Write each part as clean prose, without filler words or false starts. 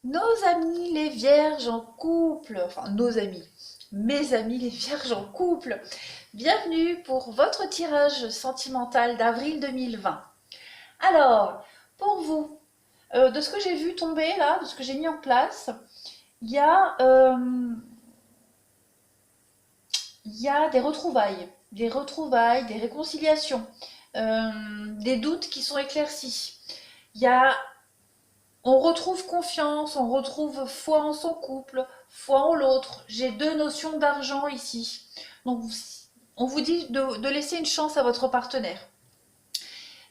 Nos amis les vierges en couple, enfin nos amis, mes amis les vierges en couple, bienvenue pour votre tirage sentimental d'avril 2020. Alors, pour vous, de ce que j'ai vu tomber là, de ce que j'ai mis en place, il y a, euh, il y a des réconciliations, des doutes qui sont éclaircis. Il y a On retrouve confiance, on retrouve foi en son couple, foi en l'autre. J'ai deux notions d'argent ici. Donc, on vous dit de laisser une chance à votre partenaire.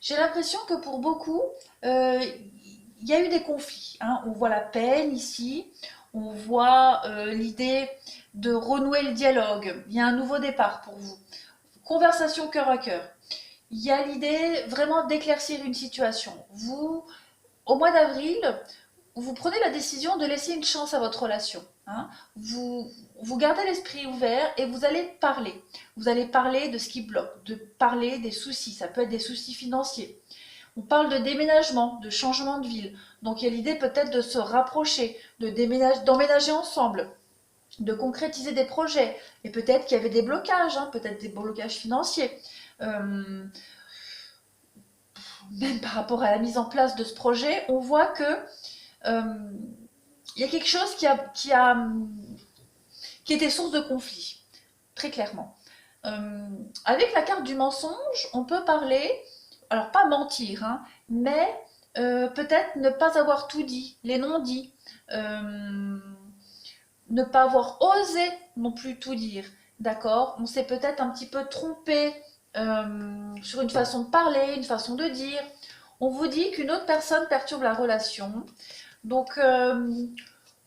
J'ai l'impression que pour beaucoup, il y a eu des conflits, hein. On voit la peine ici, on voit l'idée de renouer le dialogue. Il y a un nouveau départ pour vous. Conversation cœur à cœur. Il y a l'idée vraiment d'éclaircir une situation. Vous, au mois d'avril, vous prenez la décision de laisser une chance à votre relation, hein. Vous gardez l'esprit ouvert et vous allez parler. Vous allez parler de ce qui bloque, de parler des soucis. Ça peut être des soucis financiers. On parle de déménagement, de changement de ville. Donc il y a l'idée peut-être de se rapprocher, d'emménager ensemble, de concrétiser des projets. Et peut-être qu'il y avait des blocages, hein, peut-être des blocages financiers. Euh, Même par rapport à la mise en place de ce projet, on voit que euh, il y a quelque chose qui était source de conflit, très clairement. Avec la carte du mensonge, on peut parler, alors pas mentir, hein, mais peut-être ne pas avoir tout dit, les non-dits, ne pas avoir osé non plus tout dire, d'accord. On s'est peut-être un petit peu trompé sur une façon de parler, une façon de dire. On vous dit qu'une autre personne perturbe la relation, donc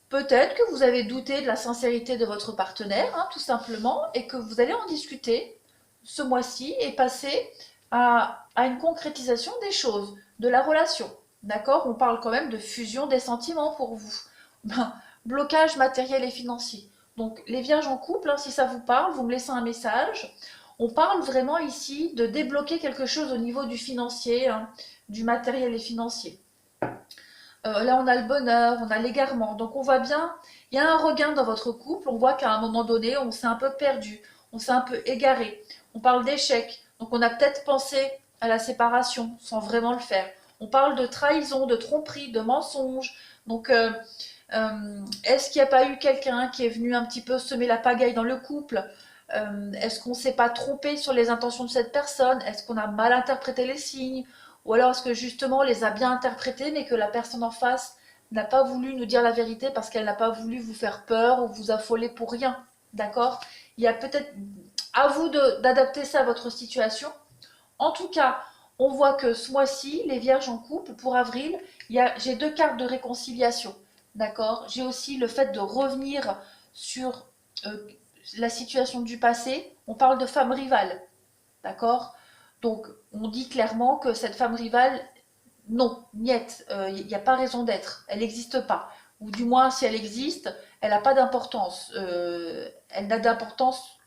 peut-être que vous avez douté de la sincérité de votre partenaire, hein, tout simplement, et que vous allez en discuter ce mois-ci et passer à une concrétisation des choses, de la relation. D'accord. On parle quand même de fusion des sentiments pour vous. Ben, blocage matériel et financier. Donc les vierges en couple, hein, si ça vous parle, vous me laissez un message. On parle vraiment ici de débloquer quelque chose au niveau du financier, hein, du matériel et financier. Là, on a le bonheur, on a l'égarement. Donc, on voit bien, il y a un regain dans votre couple. On voit qu'à un moment donné, on s'est un peu perdu, on s'est un peu égaré. On parle d'échec. Donc, on a peut-être pensé à la séparation sans vraiment le faire. On parle de trahison, de tromperie, de mensonge. Donc, est-ce qu'il n'y a pas eu quelqu'un qui est venu un petit peu semer la pagaille dans le couple? Est-ce qu'on ne s'est pas trompé sur les intentions de cette personne? Est-ce qu'on a mal interprété les signes? Ou alors est-ce que justement on les a bien interprétés, mais que la personne en face n'a pas voulu nous dire la vérité parce qu'elle n'a pas voulu vous faire peur ou vous affoler pour rien? D'accord. Il y a peut-être à vous d'adapter ça à votre situation. En tout cas, on voit que ce mois-ci, les vierges en couple, pour avril, j'ai deux cartes de réconciliation. D'accord. J'ai aussi le fait de revenir sur la situation du passé. On parle de femme rivale. D'accord. Donc, on dit clairement que cette femme rivale, non, niette, il n'y a pas raison d'être, elle n'existe pas. Ou du moins, si elle existe, elle n'a pas d'importance. Elle n'a d'importance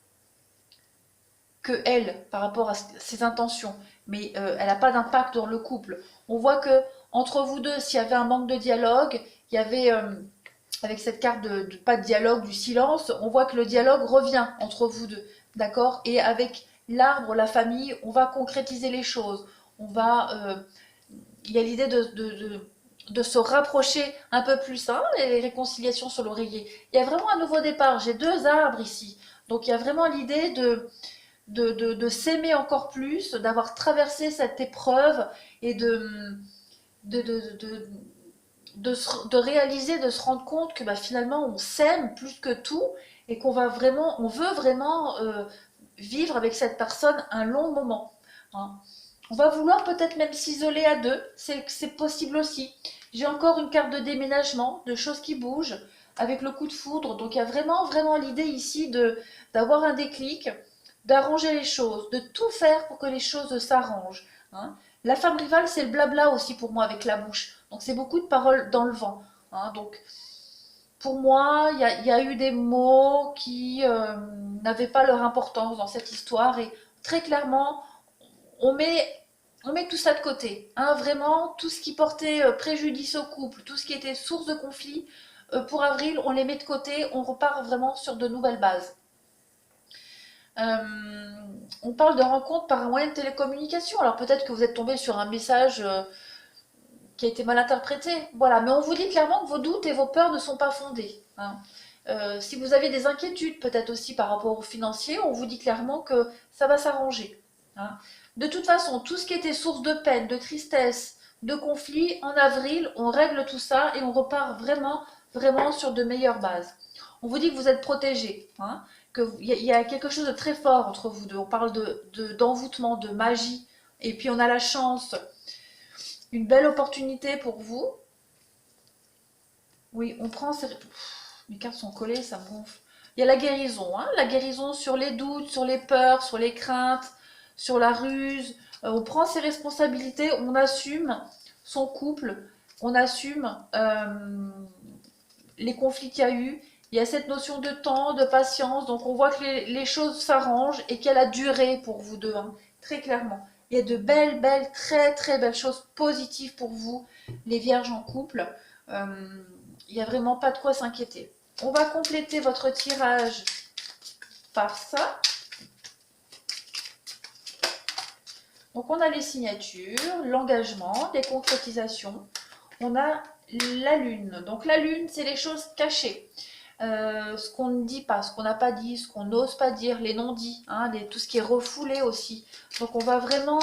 que elle par rapport à ses intentions, mais elle n'a pas d'impact dans le couple. On voit que entre vous deux, s'il y avait un manque de dialogue, il y avait avec cette carte pas de dialogue, du silence, on voit que le dialogue revient entre vous deux, d'accord. Et avec l'arbre, la famille, on va concrétiser les choses. On va, il y a l'idée de se rapprocher un peu plus, hein, les réconciliations sur l'oreiller. Il y a vraiment un nouveau départ. J'ai deux arbres ici, donc il y a vraiment l'idée de s'aimer encore plus, d'avoir traversé cette épreuve et de, de, de, de réaliser, de se rendre compte que bah, finalement on s'aime plus que tout et on veut vraiment vivre avec cette personne un long moment, hein. On va vouloir peut-être même s'isoler à deux, c'est possible aussi. J'ai encore une carte de déménagement, de choses qui bougent, avec le coup de foudre. Donc il y a vraiment, vraiment l'idée ici d'avoir un déclic, d'arranger les choses, de tout faire pour que les choses s'arrangent, hein. La femme rivale, c'est le blabla aussi pour moi avec la bouche. Donc c'est beaucoup de paroles dans le vent, hein. Donc pour moi, il y a eu des mots qui n'avaient pas leur importance dans cette histoire. Et très clairement, on met on met tout ça de côté. Hein, vraiment, tout ce qui portait préjudice au couple, tout ce qui était source de conflit, pour avril, on les met de côté, on repart vraiment sur de nouvelles bases. Euh, on parle de rencontres par un moyen de télécommunication. Alors peut-être que vous êtes tombé sur un message qui a été mal interprété. Voilà, mais on vous dit clairement que vos doutes et vos peurs ne sont pas fondés. Hein. Si vous avez des inquiétudes, peut-être aussi par rapport au financier, on vous dit clairement que ça va s'arranger. Hein. De toute façon, tout ce qui était source de peine, de tristesse, de conflit, en avril, on règle tout ça et on repart vraiment, vraiment sur de meilleures bases. On vous dit que vous êtes protégé, hein, qu'il y a quelque chose de très fort entre vous deux. On parle d'envoûtement, de magie. Et puis on a la chance, une belle opportunité pour vous. Oui, on prend ces... Mes cartes sont collées, ça me gonfle. Il y a la guérison, hein, la guérison sur les doutes, sur les peurs, sur les craintes, sur la ruse. On prend ses responsabilités, on assume son couple, on assume les conflits qu'il y a eu. Il y a cette notion de temps, de patience, donc on voit que les choses s'arrangent et qu'il y a la durée pour vous deux, hein, très clairement. Il y a de belles, belles, très, très belles choses positives pour vous, les vierges en couple. Il n'y a vraiment pas de quoi s'inquiéter. On va compléter votre tirage par ça. Donc on a les signatures, l'engagement, les concrétisations. On a la lune. Donc la lune, c'est les choses cachées. Ce qu'on ne dit pas, ce qu'on n'a pas dit, ce qu'on n'ose pas dire, les non-dits, hein, tout ce qui est refoulé aussi. Donc on va vraiment...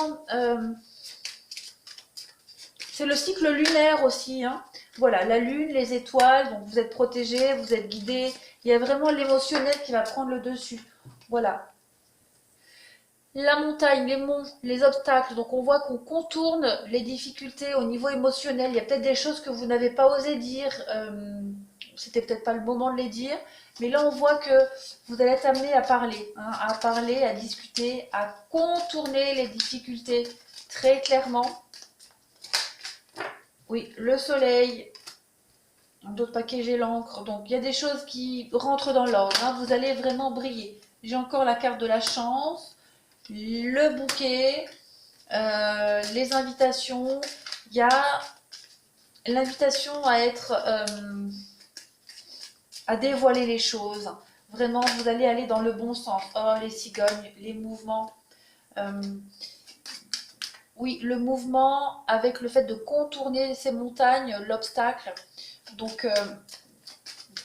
c'est le cycle lunaire aussi. Hein. Voilà, la lune, les étoiles, donc vous êtes protégés, vous êtes guidés. Il y a vraiment l'émotionnel qui va prendre le dessus. Voilà. La montagne, les monts, les obstacles. Donc on voit qu'on contourne les difficultés au niveau émotionnel. Il y a peut-être des choses que vous n'avez pas osé dire. C'était peut-être pas le moment de les dire. Mais là on voit que vous allez être amené à parler. Hein, à parler, à discuter, à contourner les difficultés très clairement. Oui, le soleil. D'autres paquets, j'ai l'encre. Donc il y a des choses qui rentrent dans l'ordre. Hein, vous allez vraiment briller. J'ai encore la carte de la chance. Le bouquet, les invitations, il y a l'invitation à être, à dévoiler les choses. Vraiment, vous allez aller dans le bon sens. Oh, les cigognes, les mouvements. Oui, le mouvement avec le fait de contourner ces montagnes, l'obstacle. Donc,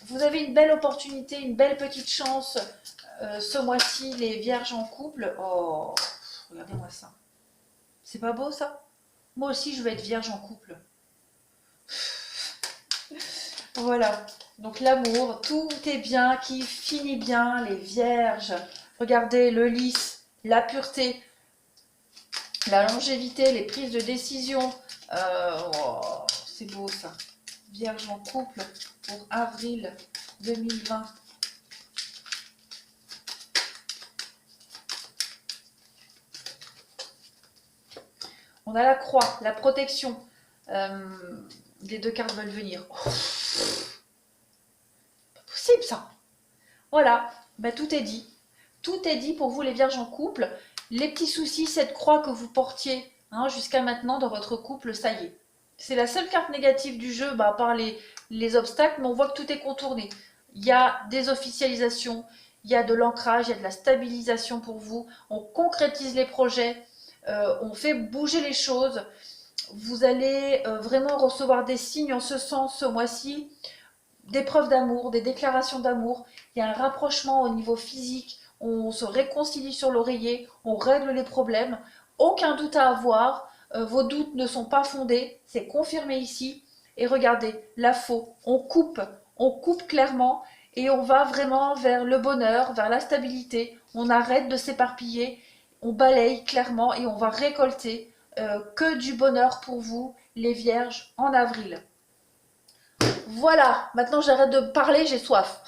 vous avez une belle opportunité, une belle petite chance ce mois-ci, les vierges en couple. Oh, regardez-moi ça. C'est pas beau ça? Moi aussi, je vais être vierge en couple. Voilà. Donc l'amour, tout est bien, qui finit bien, les vierges. Regardez le lisse, la pureté, la longévité, les prises de décision. Oh, c'est beau ça. Vierge en couple pour avril 2020. On a la croix, la protection. Les deux cartes veulent venir. Oh, pas possible ça. Voilà, ben, tout est dit. Tout est dit pour vous les vierges en couple. Les petits soucis, cette croix que vous portiez hein, jusqu'à maintenant dans votre couple, ça y est. C'est la seule carte négative du jeu, à part les obstacles, mais on voit que tout est contourné. Il y a des officialisations, il y a de l'ancrage, il y a de la stabilisation pour vous. On concrétise les projets, on fait bouger les choses. Vous allez vraiment recevoir des signes en ce sens ce mois-ci, des preuves d'amour, des déclarations d'amour. Il y a un rapprochement au niveau physique, on se réconcilie sur l'oreiller, on règle les problèmes. Aucun doute à avoir, vos doutes ne sont pas fondés, c'est confirmé ici. Et regardez, la faux, on coupe clairement et on va vraiment vers le bonheur, vers la stabilité. On arrête de s'éparpiller, on balaye clairement et on va récolter que du bonheur pour vous, les vierges, en avril. Voilà, maintenant j'arrête de parler, j'ai soif.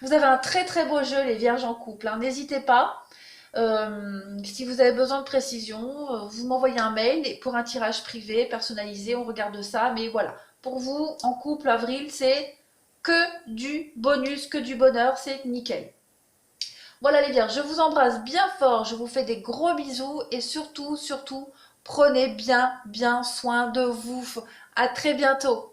Vous avez un très très beau jeu, les vierges en couple. Hein. N'hésitez pas. Si vous avez besoin de précision, vous m'envoyez un mail pour un tirage privé, personnalisé, on regarde ça. Mais voilà, pour vous, en couple, avril, c'est que du bonus, que du bonheur, c'est nickel. Voilà les vierges, je vous embrasse bien fort, je vous fais des gros bisous et surtout, surtout, Prenez bien, bien soin de vous. À très bientôt.